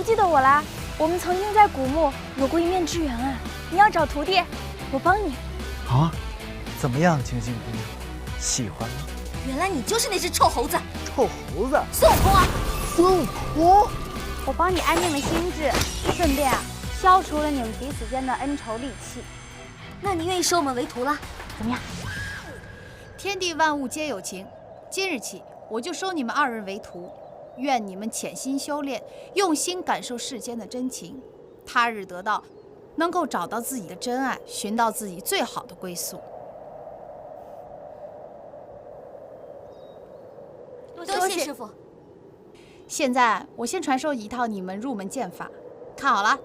记得我啦？我们曾经在古墓有过一面之缘啊！你要找徒弟，我帮你。啊？怎么样，晴晴姑娘，喜欢吗？原来你就是那只臭猴子！臭猴子？孙悟空啊！孙悟空！我帮你安定了心智，顺便消除了你们彼此间的恩仇戾气。那你愿意收我们为徒了？怎么样？天地万物皆有情，今日起我就收你们二人为徒。愿你们潜心修炼，用心感受世间的真情，他日得到，能够找到自己的真爱，寻到自己最好的归宿。多谢师傅。现在我先传授一套你们入门剑法，看好了。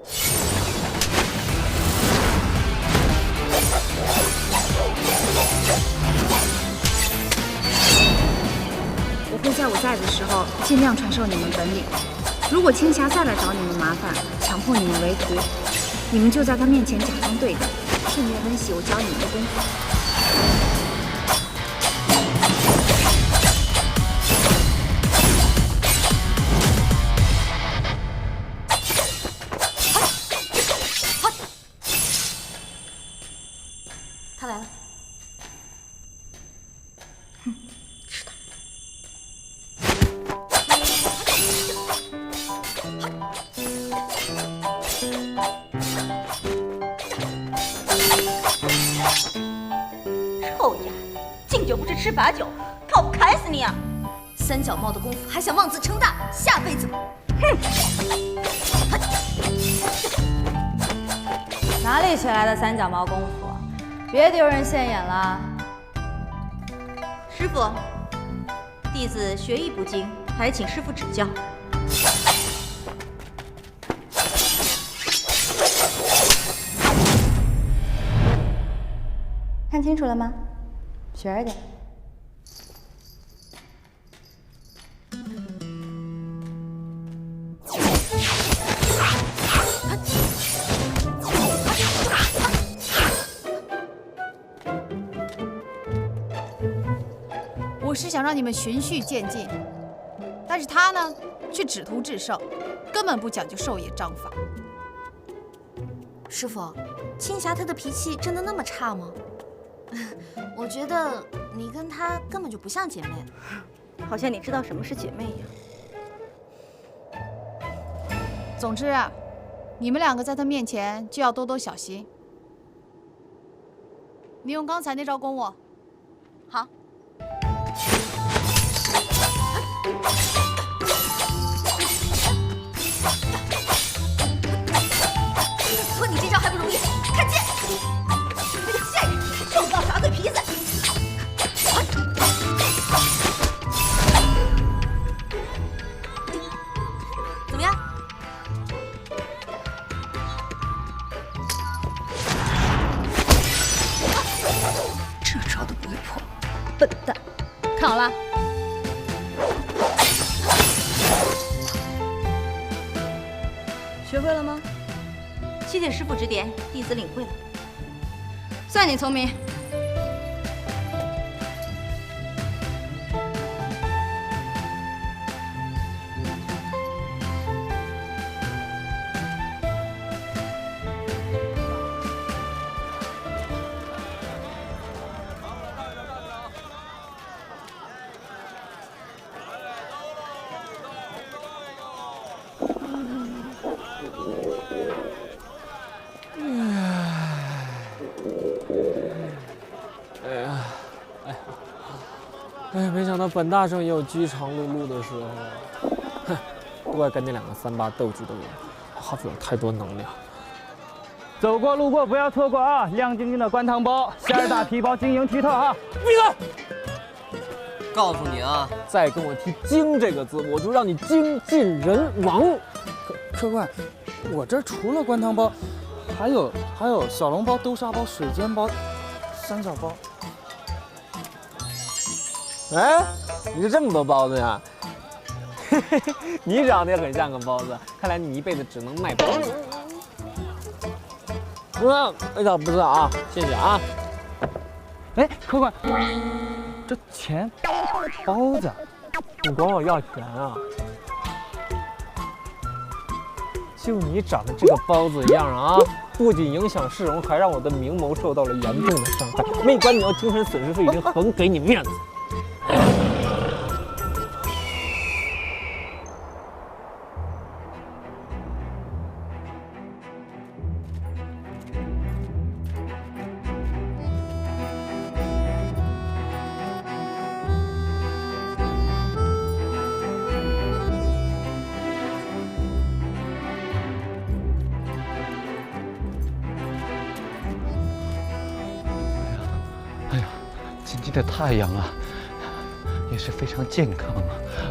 我会在我在的时候尽量传授你们本领。如果青霞再来找你们麻烦，强迫你们为徒，你们就在他面前假装对等，顺便温习我教你们的功夫。他来了。臭丫，敬酒不吃吃罚酒，看我不砍死你啊！三脚猫的功夫还想妄自称大，下辈子！哼！哪里学来的三脚猫功夫？别丢人现眼了！师傅，弟子学艺不精，还请师傅指教。看清楚了吗？学着点。我是想让你们循序渐进，但是他呢，却只图制胜，根本不讲究授业章法。师傅，青霞她的脾气真的那么差吗？我觉得你跟她根本就不像姐妹，好像你知道什么是姐妹一样。总之啊，你们两个在他面前就要多多小心。你用刚才那招攻我。好。拖你这招还不容易？看剑！贱人，受不到耍嘴皮子！怎么样？这招都不会破，笨蛋！看好了。学会了吗？谢谢师傅指点，弟子领会了。算你聪明。哎，没想到本大圣也有饥肠辘辘的时候啊！哼，都怪跟那两个三八斗智的人，耗费了太多能量。走过路过不要错过啊！亮晶晶的灌汤包，馅儿大皮包晶莹剔透啊！闭嘴！告诉你啊，再跟我提“精”这个字，我就让你精尽人亡。客官，我这除了灌汤包，还有小笼包、豆沙包、水煎包、三角包。哎，你是这么多包子呀？嘿嘿嘿，你长得也很像个包子，看来你一辈子只能卖包子。味道不错啊，谢谢啊。哎，客官，这钱包子，你管我要钱啊？就你长得这个包子样啊，不仅影响市容，还让我的明眸受到了严重的伤害。没管你要精神损失费，已经很给你面子。今天的太阳啊，也是非常健康啊，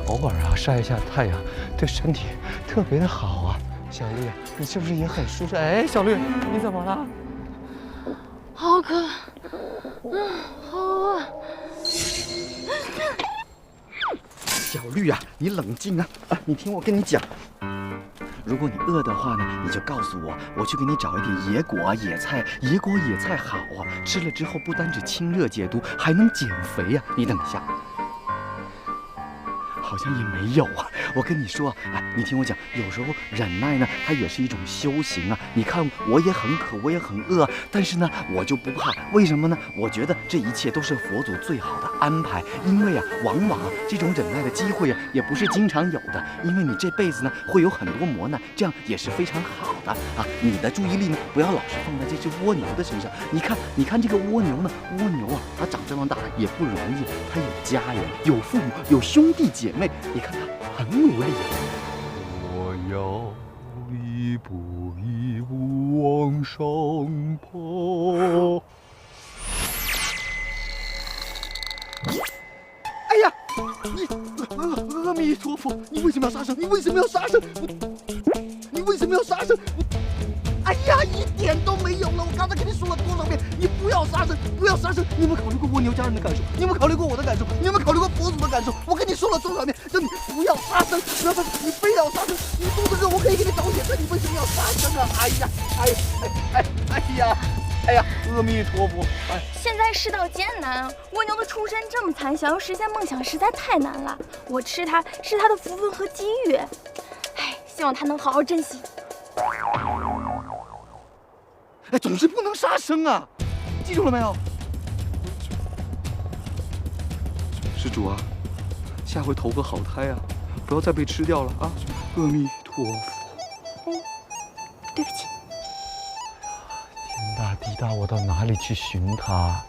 偶尔啊晒一下太阳，对身体特别的好啊。小绿，你是不是也很舒适？哎，小绿，你怎么了？好渴，好饿。小绿啊，你冷静啊！你听我跟你讲，如果你饿的话呢，你就告诉我，我去给你找一点野果啊、野菜。野果野菜好啊，吃了之后不单指清热解毒，还能减肥呀。你等一下。好像也没有啊，我跟你说，哎，你听我讲，有时候忍耐呢，它也是一种修行啊。你看，我也很渴，我也很饿，但是呢，我就不怕，为什么呢？我觉得这一切都是佛祖最好的安排，因为啊，往往啊，这种忍耐的机会啊，也不是经常有的，因为你这辈子呢，会有很多磨难，这样也是非常好的啊。你的注意力呢，不要老是放在这只蜗牛的身上。你看这个蜗牛呢，蜗牛啊，它长这么大也不容易，它有家人，有父母，有兄弟姐妹。你看他很努力啊！我要一步一步往上爬。哎呀，阿弥陀佛！你为什么要杀生？你为什么要杀生？你为什么要杀生？哎呀，一点都没有了！我刚才跟你说了多少遍，你不要杀生，不要杀生！你有没有考虑过蜗牛家人的感受？你有没有考虑过我的感受？你有没有考虑过佛祖的感受？我跟你说了多少遍，叫你不要杀生，不要杀生！你非要杀生，你肚子热，我可以给你找血菜，你为什么要杀生啊？哎呀，哎呀，阿弥陀佛！哎，现在世道艰难，蜗牛的出身这么惨，想要实现梦想实在太难了。我吃它是它的福分和机遇，哎，希望它能好好珍惜。哎，总是不能杀生啊！记住了没有？施主啊，下回投个好胎啊，不要再被吃掉了啊！阿弥陀佛。对不起。天大地大，我到哪里去寻他？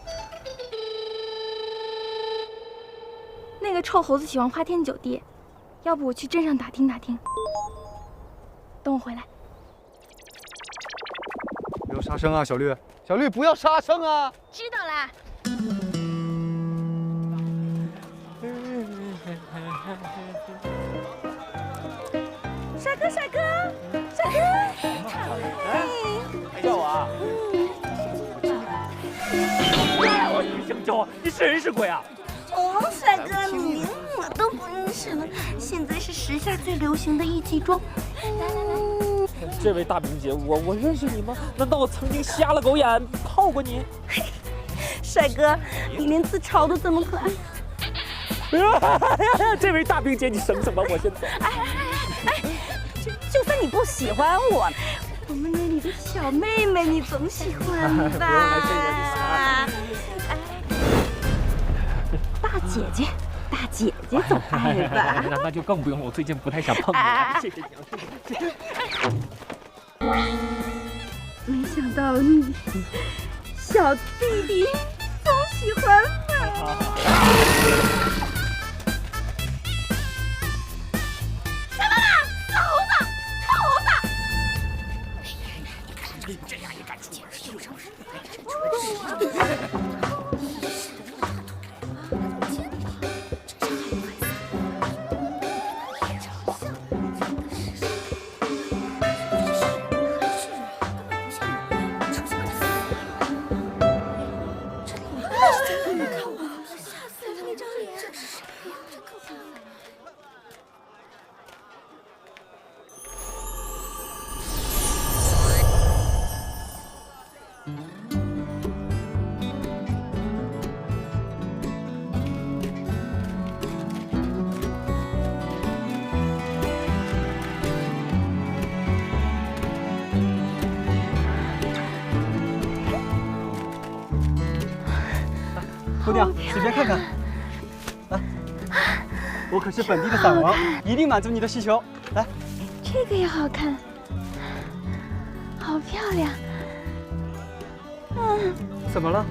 那个臭猴子喜欢花天酒地，要不我去镇上打听打听。等我回来。不要杀生啊，小绿！小绿，不要杀生啊！知道啦。帅哥，帅哥，帅哥！叫我啊！你想叫我？你是人是鬼啊？哦，帅哥，你我都不认识了。现在是时下最流行的一季妆。这位大明姐，我认识你吗？难道我曾经瞎了狗眼泡过你？帅哥，你连自嘲都这么可爱。这位大明姐，你省省吧，我先走。就算你不喜欢我，我们那里的小妹妹你总喜欢吧？大姐姐，大姐姐总爱吧？那就更不用了，我最近不太想碰你了。谢谢你，谢谢。没想到你小弟弟总喜欢我。姑娘，随便看看。来，我可是本地的伞王，一定满足你的需求。来，这个也好看，好漂亮。怎么了？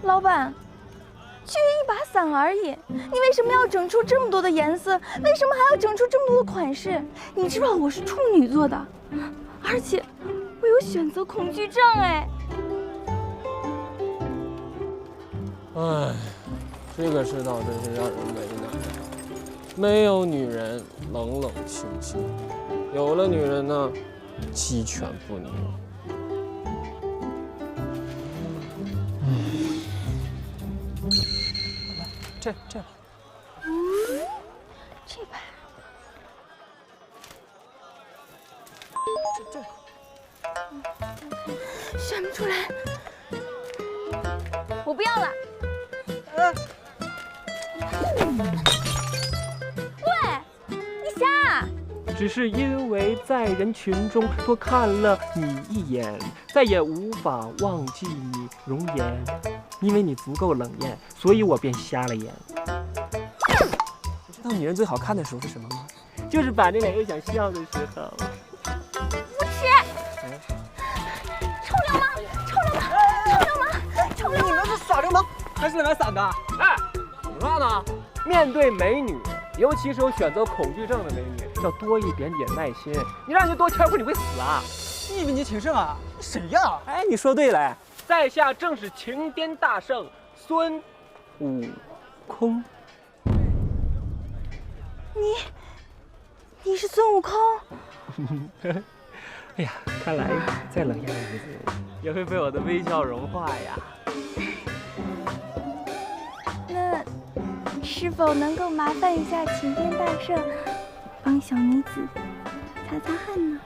老板，就一把伞而已，你为什么要整出这么多的颜色？为什么还要整出这么多的款式？你知道我是处女座的，而且我有选择恐惧症哎。唉，这个世道真是让人为难。没有女人冷冷清清，有了女人呢，鸡犬不宁。这把，这把，选不出来，我不要了。喂，你瞎？只是因为在人群中多看了你一眼，再也无法忘记你容颜。因为你足够冷艳，所以我便瞎了眼。你知道女人最好看的时候是什么吗？就是把那脸又想笑的时候。无耻！臭流氓！臭流氓！臭流氓！臭流氓！你们是耍流氓还是来买伞的？哎，你说呢？面对美女，尤其是有选择恐惧症的美女，要多一点点耐心。你让人家多挑夫，你会死啊！你以为你挺胜啊？谁呀？哎，你说对了。在下正是情颠大圣孙悟空。你是孙悟空？哎呀，看来再冷艳的女子也会被我的微笑融化呀。那是否能够麻烦一下情颠大圣，帮小女子擦擦汗呢？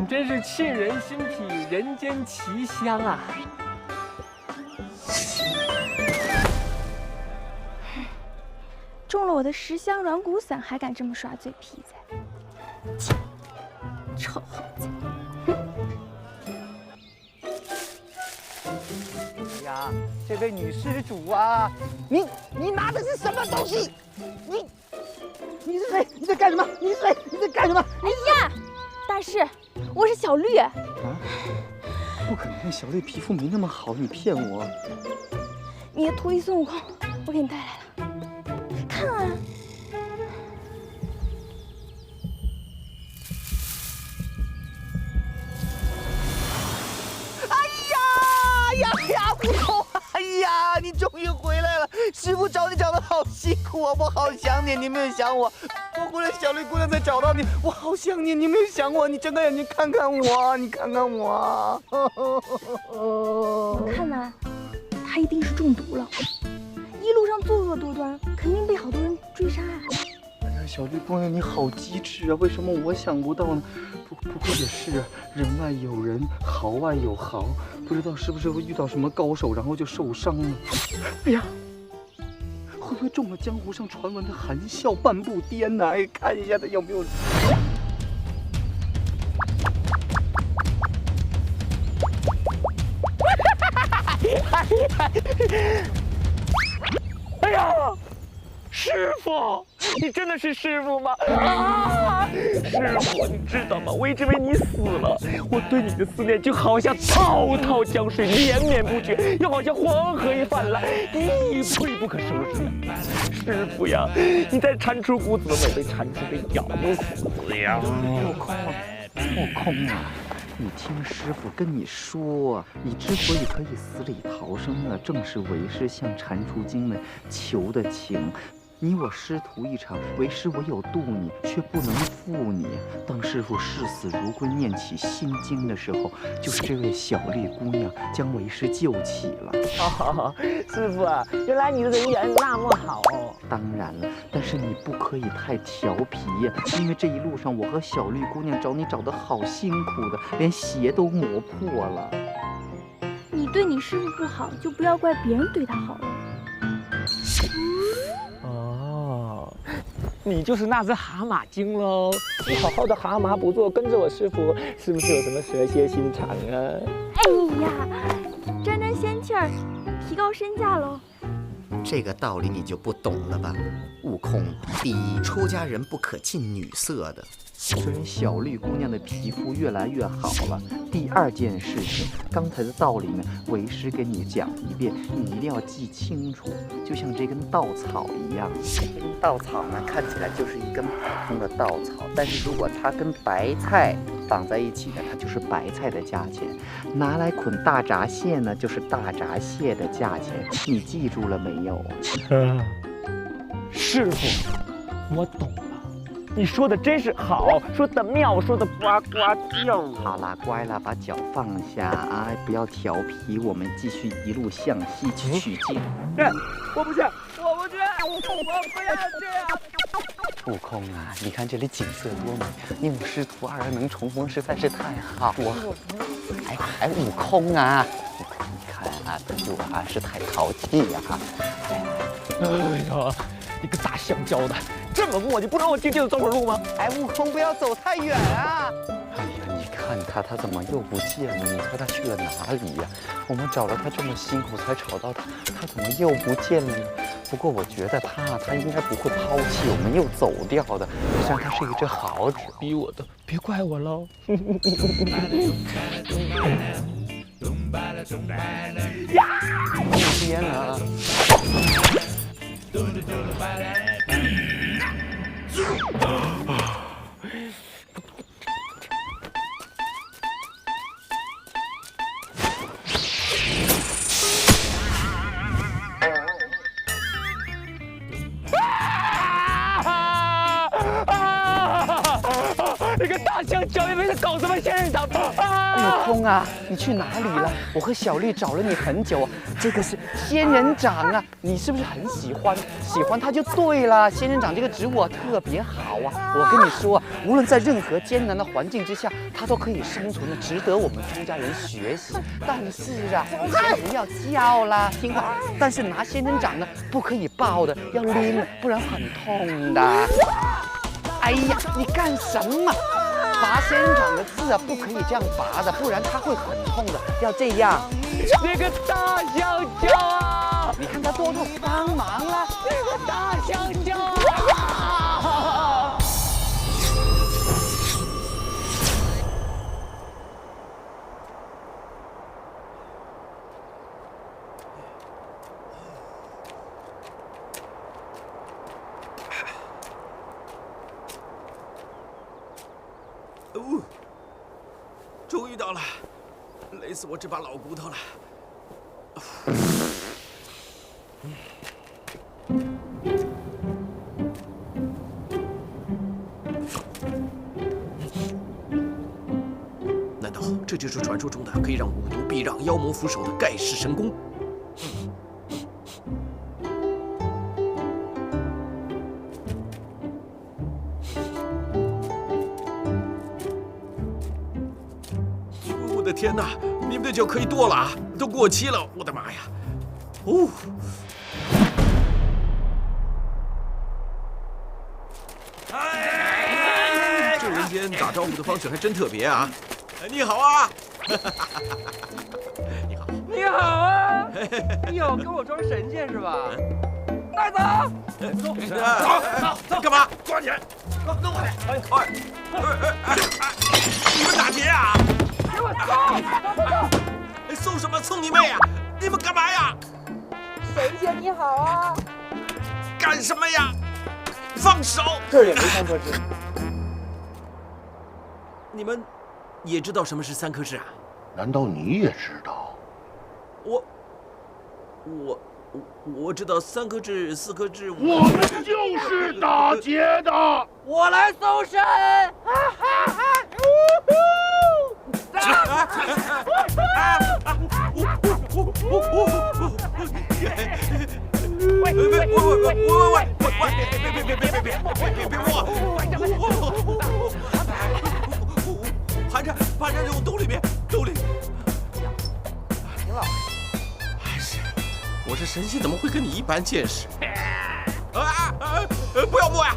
真是沁人心脾，人间奇香啊！中了我的10香软骨散，还敢这么耍嘴皮子？臭猴子！哎呀，这位女施主啊，你拿的是什么东西？你是谁？你在干什么？你是谁？你在干什么？哎呀，大师，我是小绿。啊，不可能，小绿皮肤没那么好，你骗我。你的徒弟孙悟空，我给你带来了，看啊。悟空！哎呀，你终于回来了！师傅找你找的好辛苦啊，我好想你，你没有想我。我回来小绿姑娘才找到你，我好想你，你没有想我。你睁开眼睛看看我，你看看我。我看呐，他一定是中毒了，一路上作恶多端，肯定被好多人追杀啊。哎呀，小绿姑娘你好机智啊！为什么我想不到呢？不过也是，人外有人，豪外有豪。不知道是不是会遇到什么高手，然后就受伤了。哎呀，会不会中了江湖上传闻的含笑半步癫呢？哎，看一下他有没有。哎呀，师傅，你真的是师傅吗？啊，师傅，你知道吗？我一直以为你死了，我对你的思念就好像滔滔江水连绵不绝，又好像黄河一泛滥，一去不可收拾。师傅呀，你在蟾蜍谷怎么没被蟾蜍给咬死呀？悟空啊！你听师傅跟你说，你之所以可以死里逃生啊，正是为师向蟾蜍精们求的情。你我师徒一场，为师我有渡你，却不能负你。当师傅视死如归，念起心经的时候，就是这位小绿姑娘将为师救起了。哦，师傅啊，原来你的人缘那么好哦。当然了，但是你不可以太调皮呀，因为这一路上我和小绿姑娘找你找得好辛苦的，连鞋都磨破了。你对你师傅不好，就不要怪别人对他好了。你就是那只蛤蟆精喽。你好好的蛤蟆不做，跟着我师傅，是不是有什么蛇蝎心肠啊？哎呀，沾沾仙气儿，提高身价喽。这个道理你就不懂了吧？悟空，第一，出家人不可近女色的。虽然小绿姑娘的皮肤越来越好了，第二件事情，刚才的道理呢，为师给你讲一遍，你一定要记清楚。就像这根稻草一样，这根稻草呢，看起来就是一根普通的稻草，但是如果它跟白菜绑在一起呢，它就是白菜的价钱；拿来捆大闸蟹呢，就是大闸蟹的价钱。你记住了没有？师傅，我懂了。你说的真是好，说的妙，说的呱呱叫。好啦，乖啦，把脚放下啊，不要调皮，我们继续一路向西去取经。我不去，我不去，我不要去。悟空啊，你看这里景色多美，你我师徒二人能重逢实在是太好了。哎，悟空啊，悟空，你看啊，对我啊是太淘气呀。哎呀，你个大香蕉的，这么磨叽，不让我静静的走会儿路吗？哎，悟空不要走太远啊！哎呀，你看他怎么又不见了？你说他去了哪里呀？我们找了他这么辛苦才找到他，他怎么又不见了呢？不过我觉得他应该不会抛弃我们又走掉的，虽然他是一只好纸。逼我的，别怪我喽。那边啊。那个大香蕉也没在搞什么仙人掌悟空啊，你去哪里了？我和小绿找了你很久。这个是仙人掌啊，你是不是很喜欢？喜欢它就对了。仙人掌这个植物特别好啊，我跟你说，无论在任何艰难的环境之下，它都可以生存的，值得我们出家人学习。但是啊，不要叫啦，听话。但是拿仙人掌呢，不可以抱的，要拎，不然很痛的。哎呀，你干什么？拔仙人掌的刺啊，不可以这样拔的，不然它会很痛的。要这样。那个大香蕉啊！你看它多痛，帮忙啊！那个大香蕉啊！终于到了，累死我这把老骨头了。难道这就是传说中的可以让五毒避让、妖魔伏首的盖世神功？我的天哪！你们的酒可以剁了啊，都过期了！我的妈呀！哦。这人间打招呼的方式还真特别啊！你好啊！你好。你好啊！你有跟我装神仙是吧？带走！走！干嘛？抓起来！弄过来！你们打劫啊！给我送！送什么？送你妹啊！你们干嘛呀？神仙你好啊！干什么呀？放手！这儿也没三颗痣。你们也知道什么是三颗痣啊？难道你也知道？我知道三颗痣、四颗痣。我们就是打劫的。我来搜身！哈哈哈！别摸！盘缠在我兜里面，兜里。挺老实。哎是，我是神仙，怎么会跟你一般见识？不要摸呀！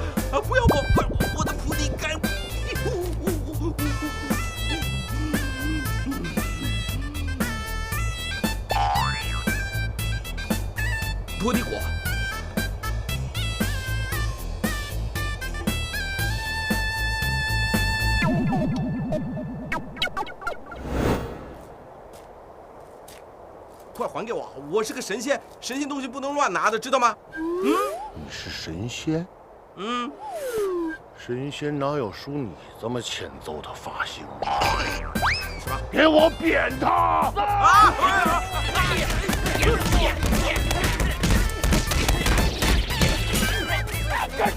还给我！我是个神仙，神仙东西不能乱拿的，知道吗？你是神仙？神仙哪有梳你这么欠揍的发型？是吧？给我扁他！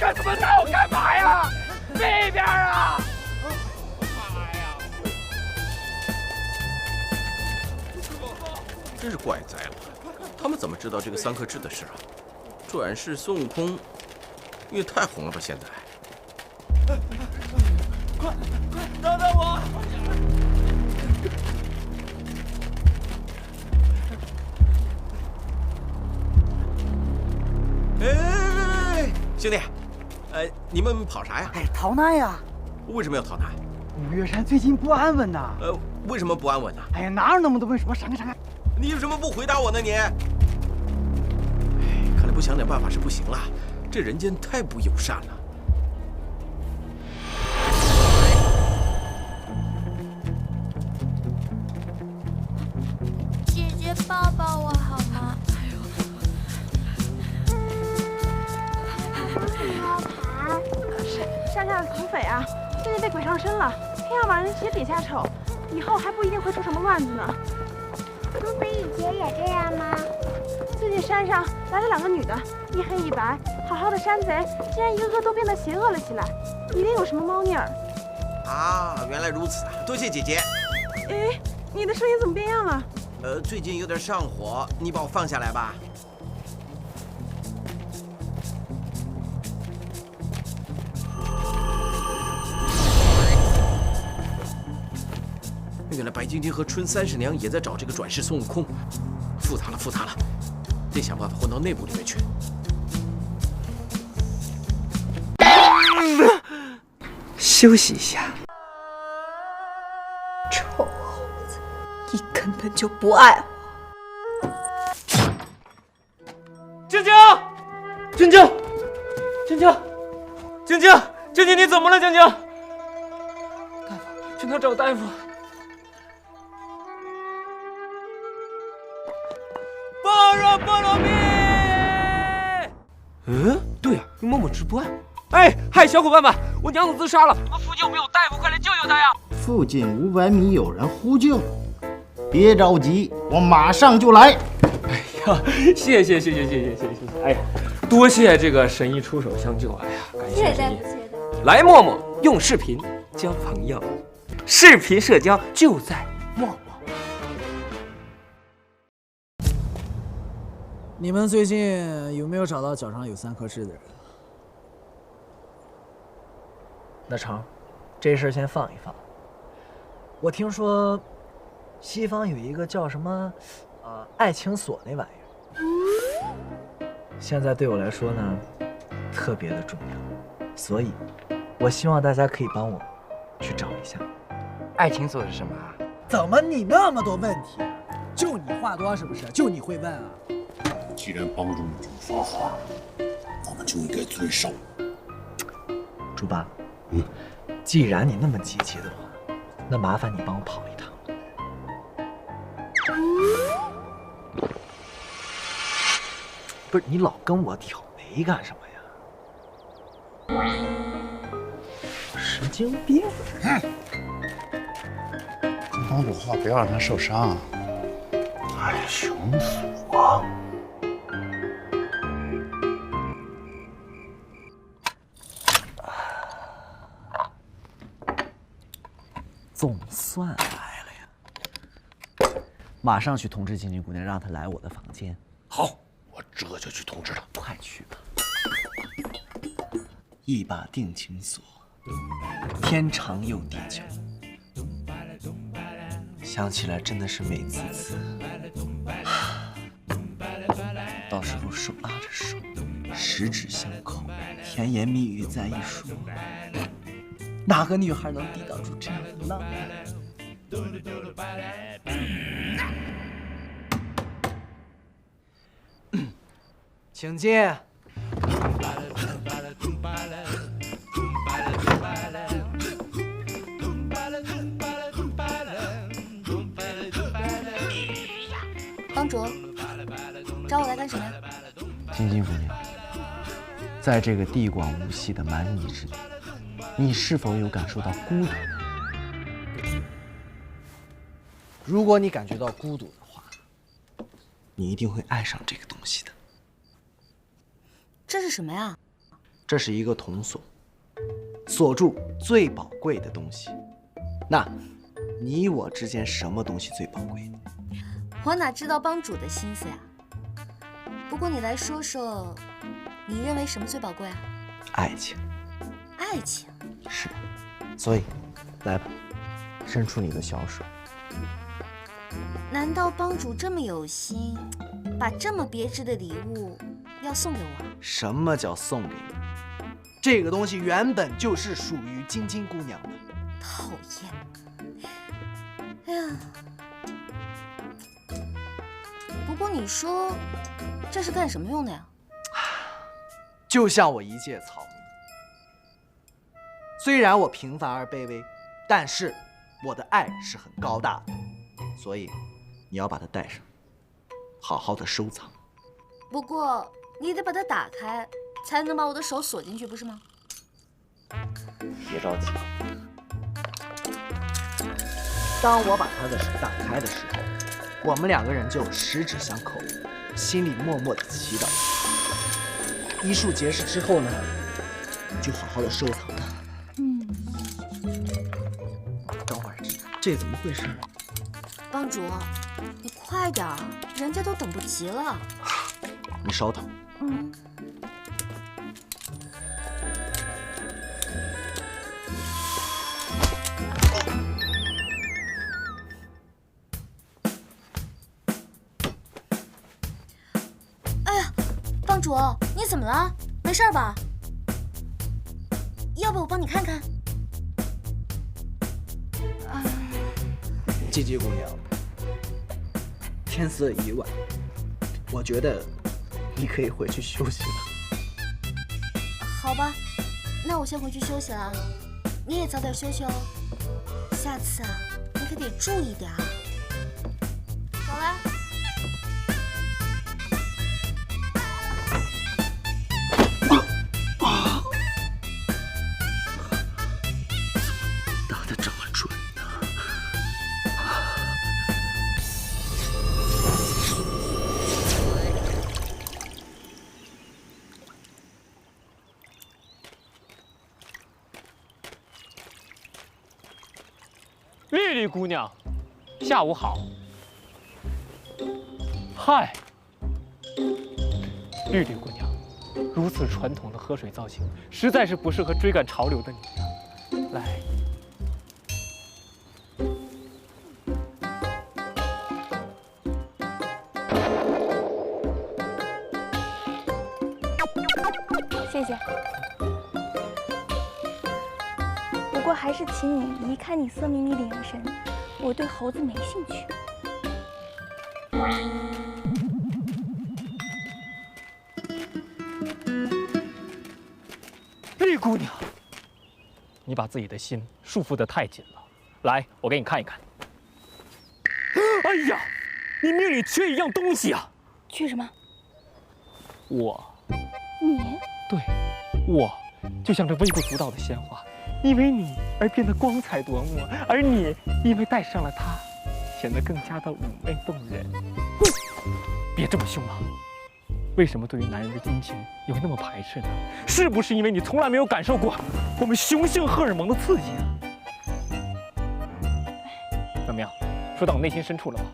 干什么拿我干嘛呀？这边啊！真是怪哉了，他们怎么知道这个三颗痣的事啊？转世孙悟空也太红了吧！现在，快等等我！哎，兄弟，你们跑啥呀？逃难呀！为什么要逃难？五岳山最近不安稳呐。为什么不安稳呢？哎呀，哪有那么多为什么？闪开闪开！你为什么不回答我呢？你，看来不想点办法是不行了。这人间太不友善了。姐姐抱抱我好吗？山下的土匪啊，最近被鬼上身了，偏要往人鞋底下瞅，以后还不一定会出什么乱子呢。土匪以前也这样吗？最近山上来了2个女的，一黑一白，好好的山贼，竟然一个个都变得邪恶了起来，一定有什么猫腻儿。啊，原来如此啊！多谢姐姐。哎，你的声音怎么变样了？最近有点上火，你把我放下来吧。原来白晶晶和春30娘也在找这个转世孙悟空，负他了，负他了，得想办法混到内部里面去。休息一下。臭猴子，你根本就不爱我。晶晶，晶晶，晶晶，晶晶，晶晶，你怎么了？晶晶，大夫，去哪找大夫？菠萝蜜。对呀，用陌陌直播啊。嗨，小伙伴们，我娘子自杀了，我附近没有大夫，快来救救她呀！附近500米有人呼救，别着急，我马上就来。哎呀，谢谢！哎呀，多谢这个神医出手相救！哎呀，感谢神医。来陌陌，用视频交朋友，视频社交就在陌陌。你们最近有没有找到脚上有3颗痣的人？那成，这事先放一放。我听说，西方有一个叫什么，爱情锁那玩意儿，现在对我来说呢，特别的重要，所以，我希望大家可以帮我去找一下。爱情锁是什么？怎么你那么多问题？就你话多是不是？就你会问啊？既然帮助你发话，我们就应该遵守。猪八，既然你那么积极的话，那麻烦你帮我跑一趟。不是你老跟我挑眉干什么呀？神经病！跟帮主话，不要让他受伤。爱情锁。总算来了呀！马上去通知晶晶姑娘，让她来我的房间。好，我这就去通知她。快去吧！一把定情锁，天长又地久，想起来真的是美滋滋。到时候手拉着手，十指相扣，甜言蜜语在一说。哪个女孩能抵挡住这样的浪漫？请进。帮主，干什么呀？晶晶姑娘，在这个地广无溪的蛮夷之地，你是否有感受到孤独？如果你感觉到孤独的话，你一定会爱上这个东西的。这是什么呀？这是一个铜锁，锁住最宝贵的东西。那，你我之间什么东西最宝贵呢？我哪知道帮主的心思呀？不过你来说说，你认为什么最宝贵啊？爱情。爱情。是的。所以，来吧，伸出你的小手。难道帮主这么有心，把这么别致的礼物要送给我？什么叫送给你？这个东西原本就是属于晶晶姑娘的。讨厌！哎呀，不过你说这是干什么用的呀？就像我一介草民，虽然我平凡而卑微，但是我的爱是很高大的，所以你要把它带上，好好的收藏。不过你得把它打开，才能把我的手锁进去，不是吗？别着急，当我把他的手打开的时候，我们两个人就十指相扣，心里默默的祈祷。医术结识之后呢，你就好好的收藏它。等会儿，这怎么回事？帮主，你快点儿，人家都等不及了。你稍等。哎呀，帮主，你怎么了？没事吧？要不我帮你看看？姐姐姑娘，天色已晚，我觉得你可以回去休息了。好吧，那我先回去休息了。你也早点休息哦。下次啊，你可得注意点啊。走了。打得这么准呢？丽丽姑娘，下午好。嗨，绿绿姑娘，如此传统的河水造型，实在是不适合追赶潮流的你呀。来，谢谢。不过还是请你移开你色眯眯的眼神，我对猴子没兴趣。绿姑娘，你把自己的心束缚得太紧了。来，我给你看一看。哎呀，你命里缺一样东西啊！缺什么？我。你？对，我就像这微不足道的鲜花，因为你而变得光彩夺目，而你因为带上了它，显得更加的妩媚动人。别这么凶啊！为什么对于男人的殷勤你会那么排斥呢？是不是因为你从来没有感受过我们雄性荷尔蒙的刺激啊？怎么样，说到我内心深处了吧？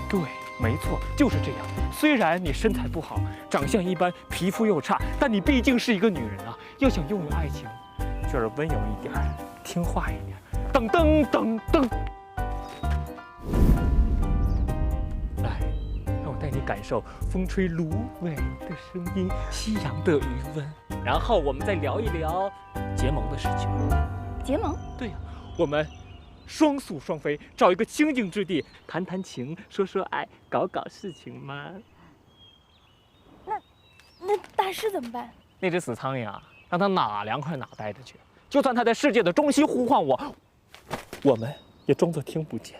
对，没错，就是这样。虽然你身材不好，长相一般，皮肤又差，但你毕竟是一个女人啊。要想拥有爱情，就要温柔一点，听话一点。噔噔噔噔。来，让我带你感受风吹芦苇的声音，夕阳的余温。然后我们再聊一聊结盟的事情。结盟？对呀，我们双宿双飞，找一个清静之地，谈谈情，说说爱，搞搞事情嘛。那大师怎么办？那只死苍蝇啊，让它哪凉快哪待着去。就算它在世界的中心呼唤我，我们也装作听不见。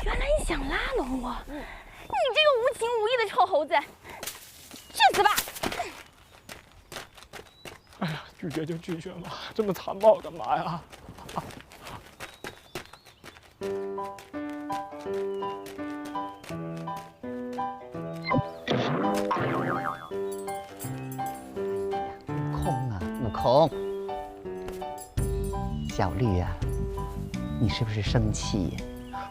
原来你想拉拢我！你这个无情无义的臭猴子，去死吧！哎呀，拒绝就拒绝吧，这么残暴干嘛呀？悟空，小绿呀，你是不是生气？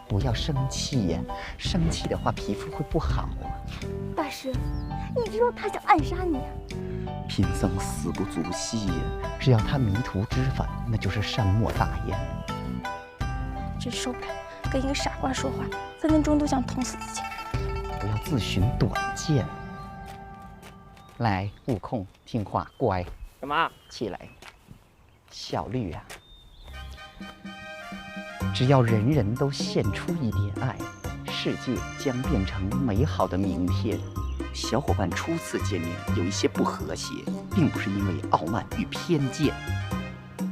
不要生气呀，生气的话皮肤会不好啊。大师，你知道他想暗杀你啊？贫僧死不足惜呀，只要他迷途知返，那就是善莫大焉。真受不了，跟一个傻瓜说话，3分钟都想捅死自己。不要自寻短见。来，悟空，听话，乖。干嘛？起来。小绿啊，只要人人都献出一点爱，世界将变成美好的明天。小伙伴初次见面有一些不和谐，并不是因为傲慢与偏见。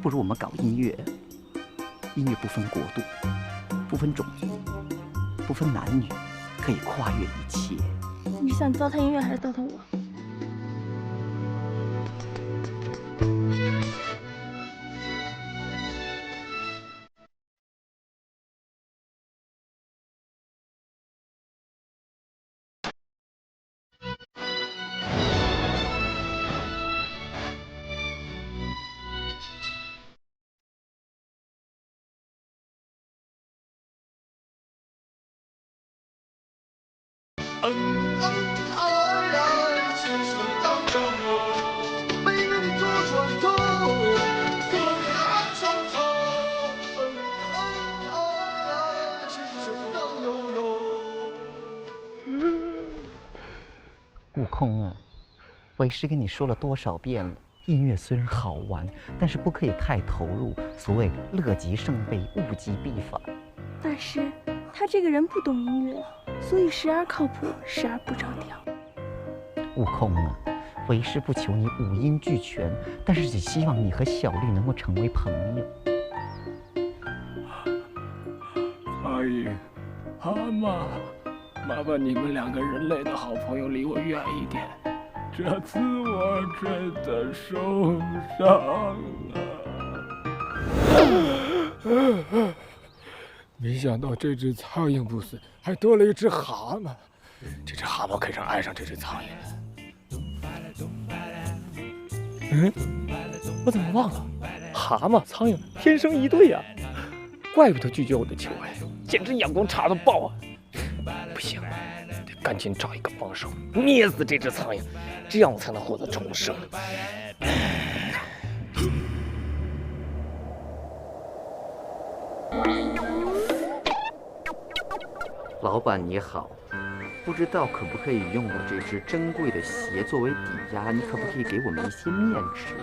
不如我们搞音乐，音乐不分国度，不分种族，不分男女，可以跨越一切。你想糟蹋音乐还是糟蹋我？悟空啊，为师跟你说了多少遍了，音乐虽然好玩，但是不可以太投入。所谓乐极生悲，物极必反。大师，他这个人不懂音乐，所以时而靠谱，时而不着调。悟空啊，为师不求你五音俱全，但是只希望你和小绿能够成为朋友。苍蝇，蛤蟆，麻烦你们2个人类的好朋友离我远一点，这次我真的受伤了。没想到这只苍蝇不死，还多了一只蛤蟆。这只蛤蟆肯定爱上这只苍蝇了。我怎么忘了？蛤蟆、苍蝇天生一对呀！怪不得拒绝我的求爱，简直眼光差到爆啊！不行，得赶紧找一个帮手，灭死这只苍蝇，这样我才能获得重生。老板你好，不知道可不可以用我这只珍贵的鞋作为抵押？你可不可以给我们一些面吃？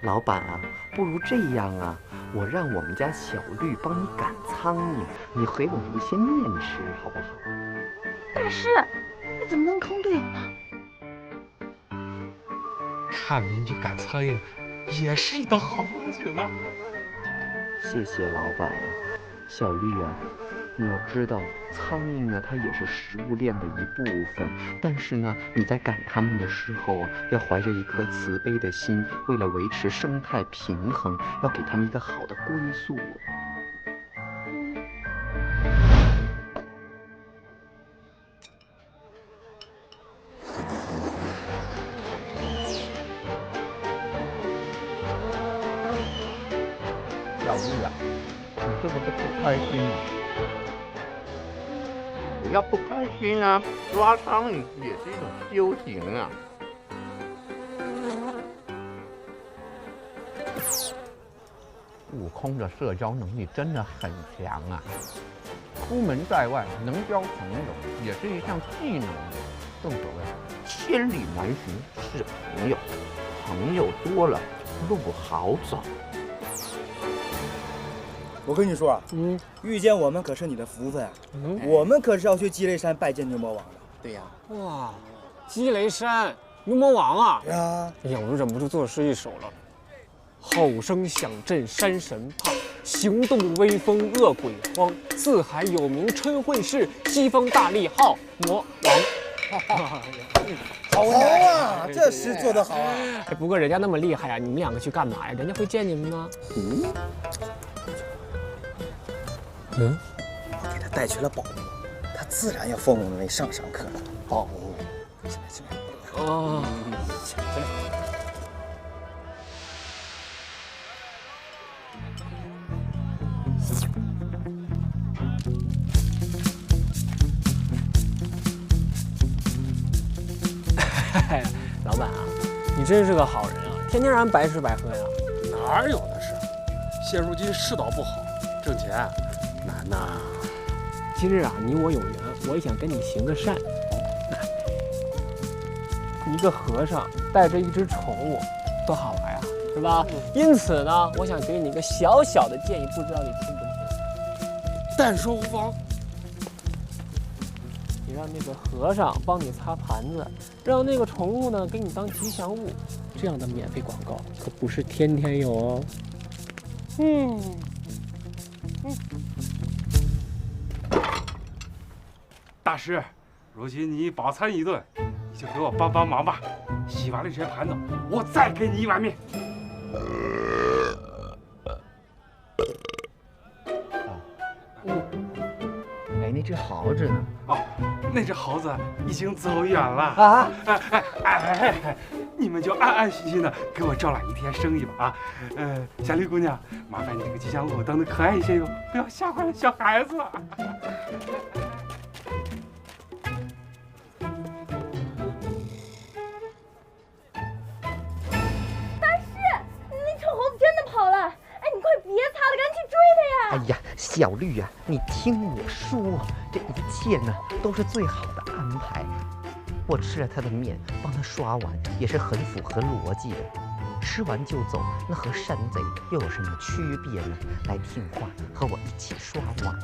老板啊，不如这样啊，我让我们家小绿帮你赶苍蝇，你回我们一些面吃，好不好？大师，你怎么能坑队友呢？看邻居赶苍蝇，也是一道好风景啊！谢谢老板。小绿啊，你要知道，苍蝇呢，它也是食物链的一部分。但是呢，你在赶它们的时候啊，要怀着一颗慈悲的心，为了维持生态平衡，要给它们一个好的归宿。小绿啊，你是不是不开心啊？不要不开心啊，抓苍蝇也是一种修行啊。悟空的社交能力真的很强啊！出门在外能交朋友，也是一项技能。正所谓千里难寻是朋友，朋友多了路好走。我跟你说啊，遇见我们可是你的福分啊！我们可是要去积雷山拜见牛魔王的。对呀。哇，积雷山牛魔王啊！对呀。哎呀，我都忍不住作诗一首了。吼声响震山神怕，行动威风恶鬼慌。四海有名春混世，西风大力号魔王。好啊，这诗做得好啊！不过人家那么厉害啊，你们两个去干嘛呀？人家会见你们吗？我给他带去了宝物，他自然要奉我们为上课了。宝物，进来。哦。进来。老板啊，你真是个好人啊，天天让人白吃白喝呀。哪有的事？现如今世道不好，挣钱难呐。今日啊，你我有缘，我也想跟你行个善。一个和尚带着一只宠物，多好玩呀，是吧？因此呢，我想给你一个小小的建议，不知道你听不听？但说无妨。你让那个和尚帮你擦盘子，让那个宠物呢给你当吉祥物，这样的免费广告可不是天天有哦。大师，如今你饱餐一顿，你就给我帮帮忙吧。洗完了这些盘子，我再给你一碗面。哎，那只猴子呢？哦，那只猴子已经走远了啊！你们就安安心心的给我招揽一天生意吧啊！小绿姑娘，麻烦你这个吉祥物当得可爱一些哟，不要吓坏了小孩子。哎呀，小绿呀，你听我说，这一切呢都是最好的安排。我吃了他的面，帮他刷碗，也是很符合逻辑的。吃完就走，那和山贼又有什么区别呢？来听话，和我一起刷碗。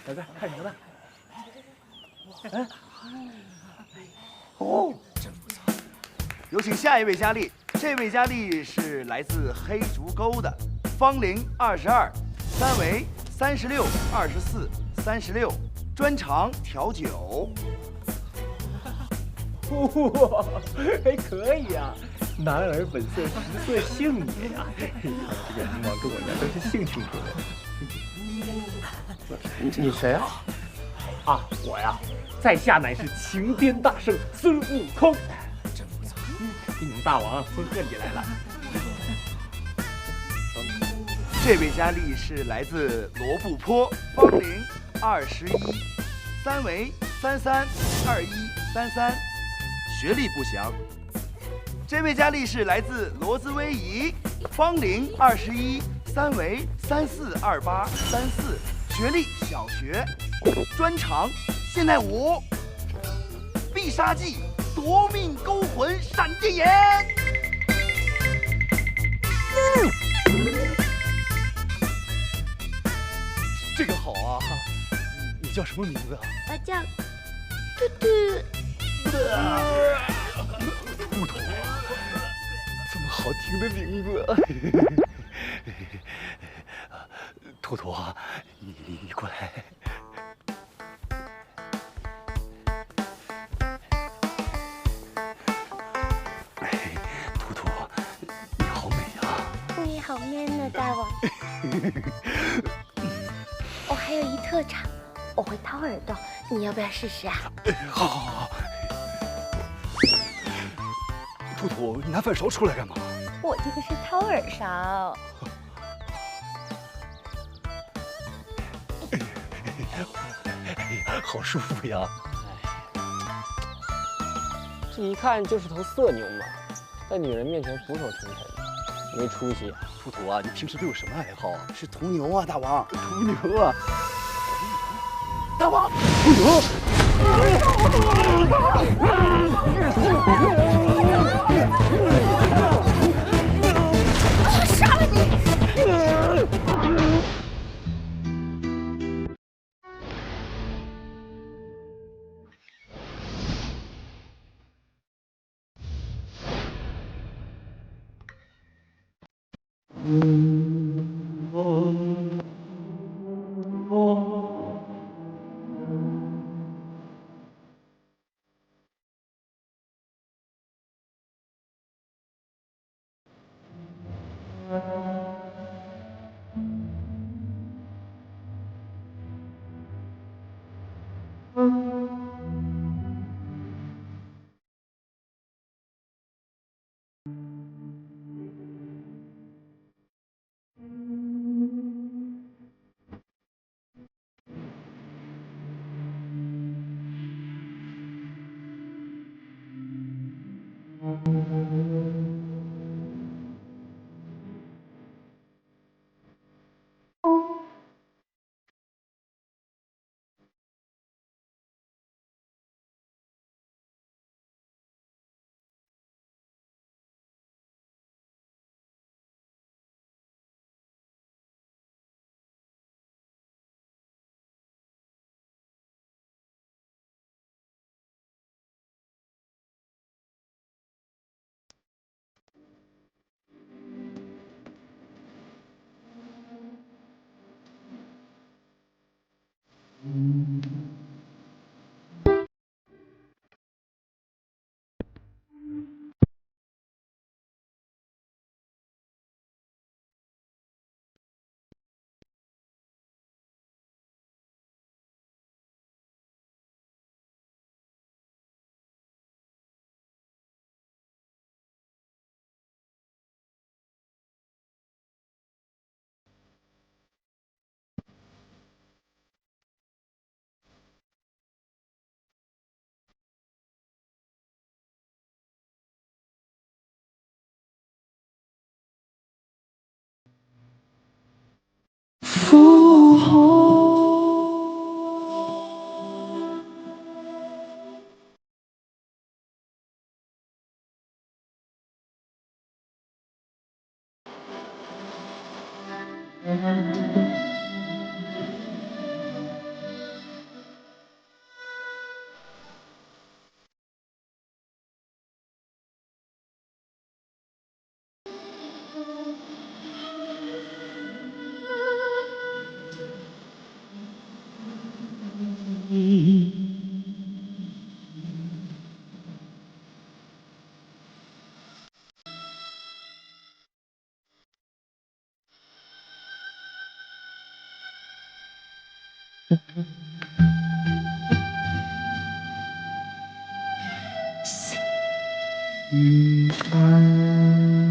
来这看什么呢？哦，真不错。有请下一位佳丽，这位佳丽是来自黑竹沟的，芳龄22，三围36、24、36，专长调酒。哇，还可以啊！男儿本色食色性也呀。这个柠檬跟我一样都是性情中人。你谁啊？啊，我呀，在下乃是情天大圣孙悟空。真不错，给你们大王恭贺你来了。这位佳丽是来自罗布泊，芳龄21，三围33、21、33，学历不详。这位佳丽是来自罗兹威仪，芳龄21，三围34、28、34，学历小学，专长现代舞、必杀技、夺命勾魂闪电眼。这个好啊！你叫什么名字啊？我叫兔兔。兔兔，这么好听的名字。兔兔啊，你过来。兔兔，你好美啊！你好 man 呢，大王。我还有一特长，我会掏耳朵，你要不要试试啊？好好好。兔兔，你拿饭勺出来干嘛？我这个是掏耳勺。好舒服呀！这一看就是头色牛嘛，在女人面前俯首称臣，没出息。兔兔啊，你平时都有什么爱好啊？是屠牛啊，大王！屠牛啊！大王！屠牛！杀了你！复活。雨帆。